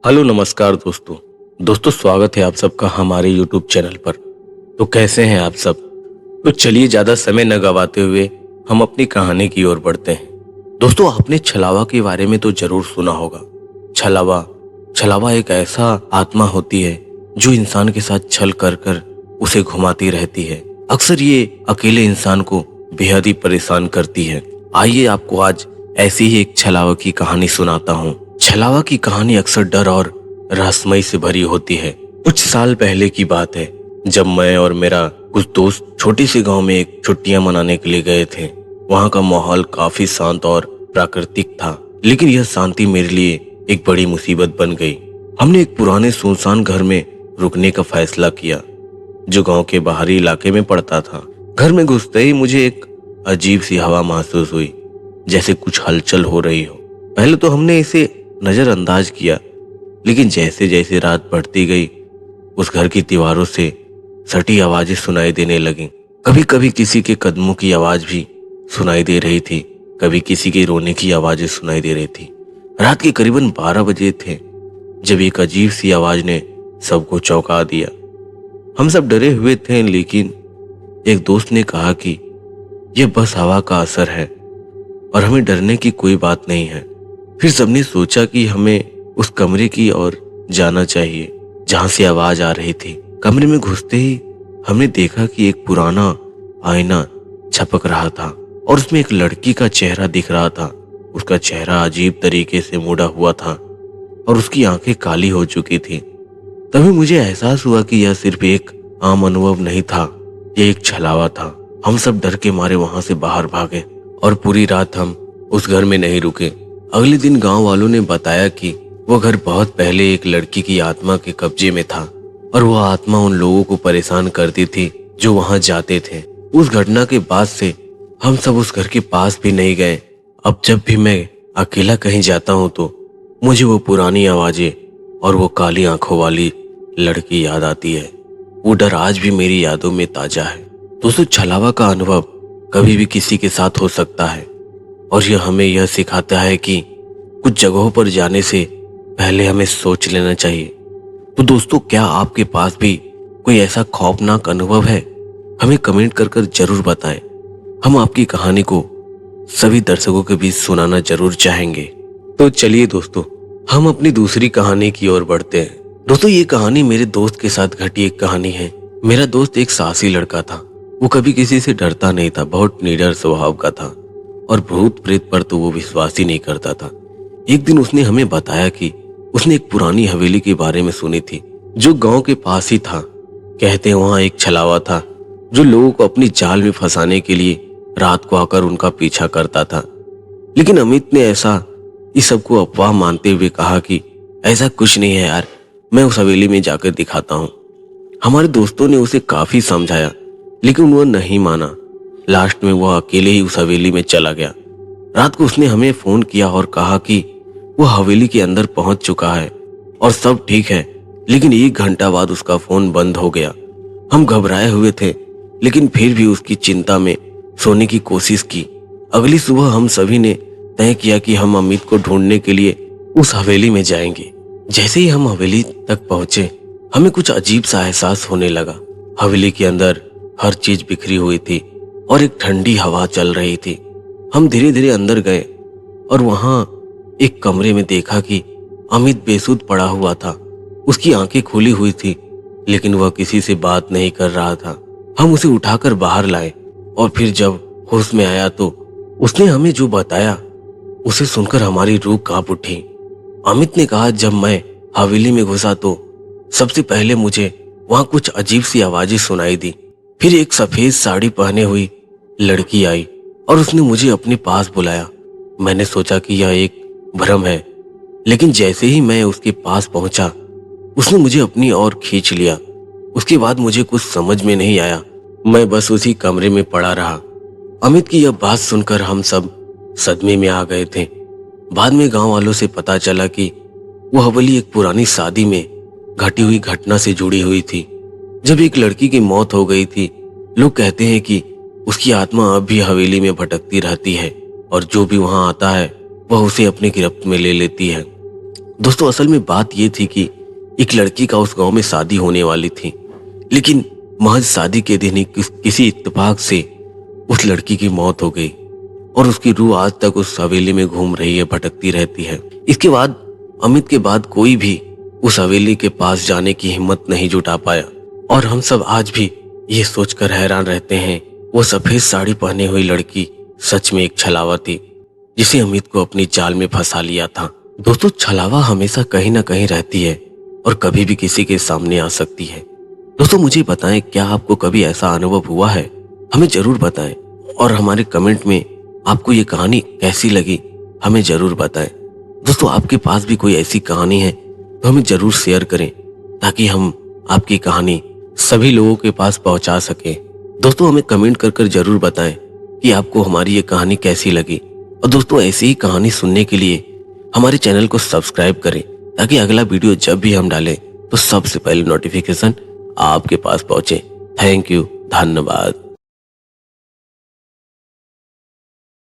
Hello नमस्कार दोस्तों। स्वागत है आप सबका हमारे YouTube चैनल पर। तो कैसे हैं आप सब? तो चलिए ज्यादा समय न गवाते हुए हम अपनी कहानी की ओर बढ़ते हैं। दोस्तों, आपने छलावा के बारे में तो जरूर सुना होगा। छलावा छलावा एक ऐसा आत्मा होती है जो इंसान के साथ छल कर कर उसे घुमाती रहती है। अक्सर ये अकेले इंसान को बेहद ही परेशान करती है। आइए आपको आज ऐसी ही एक छलावा की कहानी सुनाता हूँ। छलावा की कहानी अक्सर डर और रहस्यमय से भरी होती है। कुछ साल पहले की बात है, जब मैं और मेरा कुछ दोस्त छोटे से गांव में एक छुट्टियां मनाने के लिए गए थे। वहां का माहौल काफी शांत और प्राकृतिक था, लेकिन यह शांति मेरे लिए एक बड़ी मुसीबत बन गई। हमने एक पुराने सुनसान घर में रुकने का फैसला किया, जो गांव के बाहरी इलाके में पड़ता था। घर में घुसते ही मुझे एक अजीब सी हवा महसूस हुई, जैसे कुछ हलचल हो रही हो। पहले तो हमने इसे नजरअंदाज किया, लेकिन जैसे जैसे रात बढ़ती गई, उस घर की दीवारों से सटी आवाजें सुनाई देने लगीं। कभी कभी किसी के कदमों की आवाज भी सुनाई दे रही थी, कभी किसी के रोने की आवाजें सुनाई दे रही थी। रात के करीबन 12 बजे थे जब एक अजीब सी आवाज ने सबको चौंका दिया। हम सब डरे हुए थे, लेकिन एक दोस्त ने कहा कि यह बस हवा का असर है और हमें डरने की कोई बात नहीं है। फिर सबने सोचा कि हमें उस कमरे की ओर जाना चाहिए जहां से आवाज आ रही थी। कमरे में घुसते ही हमने देखा कि एक पुराना आईना छपक रहा था और उसमें एक लड़की का चेहरा दिख रहा था। उसका चेहरा अजीब तरीके से मुड़ा हुआ था और उसकी आंखें काली हो चुकी थी। तभी मुझे एहसास हुआ कि यह सिर्फ एक आम अनुभव नहीं था, यह एक छलावा था। हम सब डर के मारे वहां से बाहर भागे और पूरी रात हम उस घर में नहीं रुके। अगले दिन गांव वालों ने बताया कि वो घर बहुत पहले एक लड़की की आत्मा के कब्जे में था और वह आत्मा उन लोगों को परेशान करती थी जो वहां जाते थे। उस घटना के बाद से हम सब उस घर के पास भी नहीं गए। अब जब भी मैं अकेला कहीं जाता हूं तो मुझे वो पुरानी आवाजें और वो काली आंखों वाली लड़की याद आती है। वो डर आज भी मेरी यादों में ताजा है। दोस्तों, छलावा का अनुभव कभी भी किसी के साथ हो सकता है और यह हमें यह सिखाता है कि कुछ जगहों पर जाने से पहले हमें सोच लेना चाहिए। तो दोस्तों, क्या आपके पास भी कोई ऐसा खौफनाक अनुभव है? हमें कमेंट कर कर जरूर बताएं। हम आपकी कहानी को सभी दर्शकों के बीच सुनाना जरूर चाहेंगे। तो चलिए दोस्तों, हम अपनी दूसरी कहानी की ओर बढ़ते हैं। दोस्तों, ये कहानी मेरे दोस्त के साथ घटी एक कहानी है। मेरा दोस्त एक साहसी लड़का था। वो कभी किसी से डरता नहीं था, बहुत निडर स्वभाव का था और भूत प्रेत पर तो वो विश्वास ही नहीं करता था। एक दिन उसने हमें बताया कि उसने एक पुरानी हवेली के बारे में सुनी थी, जो गांव के पास ही था। कहते हैं वहां एक छलावा था जो लोगों को अपनी जाल में फंसाने के लिए रात को आकर उनका पीछा करता था। लेकिन अमित ने इस सबको अफवाह मानते हुए कहा कि ऐसा कुछ नहीं है यार, मैं उस हवेली में जाकर दिखाता हूँ। हमारे दोस्तों ने उसे काफी समझाया, लेकिन वह नहीं माना। लास्ट में वह अकेले ही उस हवेली में चला गया। रात को उसने हमें फोन किया और कहा कि वह हवेली के अंदर पहुंच चुका है और सब ठीक है, लेकिन 1 घंटा बाद उसका फोन बंद हो गया। हम घबराए हुए थे, लेकिन फिर भी उसकी चिंता में सोने की कोशिश की। अगली सुबह हम सभी ने तय किया कि हम अमित को ढूंढने के लिए उस हवेली में जाएंगे। जैसे ही हम हवेली तक पहुंचे, हमें कुछ अजीब सा एहसास होने लगा। हवेली के अंदर हर चीज बिखरी हुई थी और एक ठंडी हवा चल रही थी। हम धीरे धीरे अंदर गए और वहां एक कमरे में देखा कि अमित बेसुध पड़ा हुआ था। उसकी आंखें खुली हुई थी, लेकिन वह किसी से बात नहीं कर रहा था। हम उसे उठाकर बाहर लाए और फिर जब होश में आया तो उसने हमें जो बताया उसे सुनकर हमारी रूह कांप उठी। अमित ने कहा, जब मैं हवेली में घुसा तो सबसे पहले मुझे वहां कुछ अजीब सी आवाजें सुनाई दी। फिर एक सफेद साड़ी पहने हुई लड़की आई और उसने मुझे अपने पास बुलाया। मैंने सोचा कि यह एक भ्रम है, लेकिन जैसे ही मैं उसके पास पहुंचा, उसने मुझे अपनी ओर खींच लिया। उसके बाद मुझे कुछ समझ में नहीं आया, मैं बस उसी कमरे में पड़ा रहा। अमित की यह बात सुनकर हम सब सदमे में आ गए थे। बाद में गांव वालों से पता चला कि वह हवेली एक पुरानी शादी में घटी हुई घटना से जुड़ी हुई थी। जब एक लड़की की मौत हो गई थी, लोग कहते हैं कि उसकी आत्मा अब भी हवेली में भटकती रहती है और जो भी वहां आता है वह उसे अपनी गिरफ्त में ले लेती है। दोस्तों असल में बात ये थी कि एक लड़की का उस गांव में शादी होने वाली थी, लेकिन महज शादी के दिन ही किसी इत्तेफाक से उस लड़की की मौत हो गई और उसकी रूह आज तक उस हवेली में घूम रही है, भटकती रहती है। इसके बाद अमित के बाद कोई भी उस हवेली के पास जाने की हिम्मत नहीं जुटा पाया और हम सब आज भी ये सोचकर हैरान रहते हैं वो सफेद साड़ी पहने हुई लड़की सच में एक छलावा थी जिसे अमित को अपनी जाल में फंसा लिया था। दोस्तों छलावा हमेशा कहीं ना कहीं रहती है और कभी भी किसी के सामने आ सकती है। दोस्तों मुझे बताएं, क्या आपको कभी ऐसा अनुभव हुआ है? हमें जरूर बताएं और हमारे कमेंट में आपको ये कहानी कैसी लगी हमें जरूर बताएं। दोस्तों आपके पास भी कोई ऐसी कहानी है तो हमें जरूर शेयर करें ताकि हम आपकी कहानी सभी लोगों के पास पहुंचा सके। दोस्तों हमें कमेंट कर जरूर बताएं कि आपको हमारी ये कहानी कैसी लगी और दोस्तों ऐसी ही कहानी सुनने के लिए हमारे चैनल को सब्सक्राइब करें ताकि अगला वीडियो जब भी हम डालें तो सबसे पहले नोटिफिकेशन आपके पास पहुंचे। थैंक यू, धन्यवाद।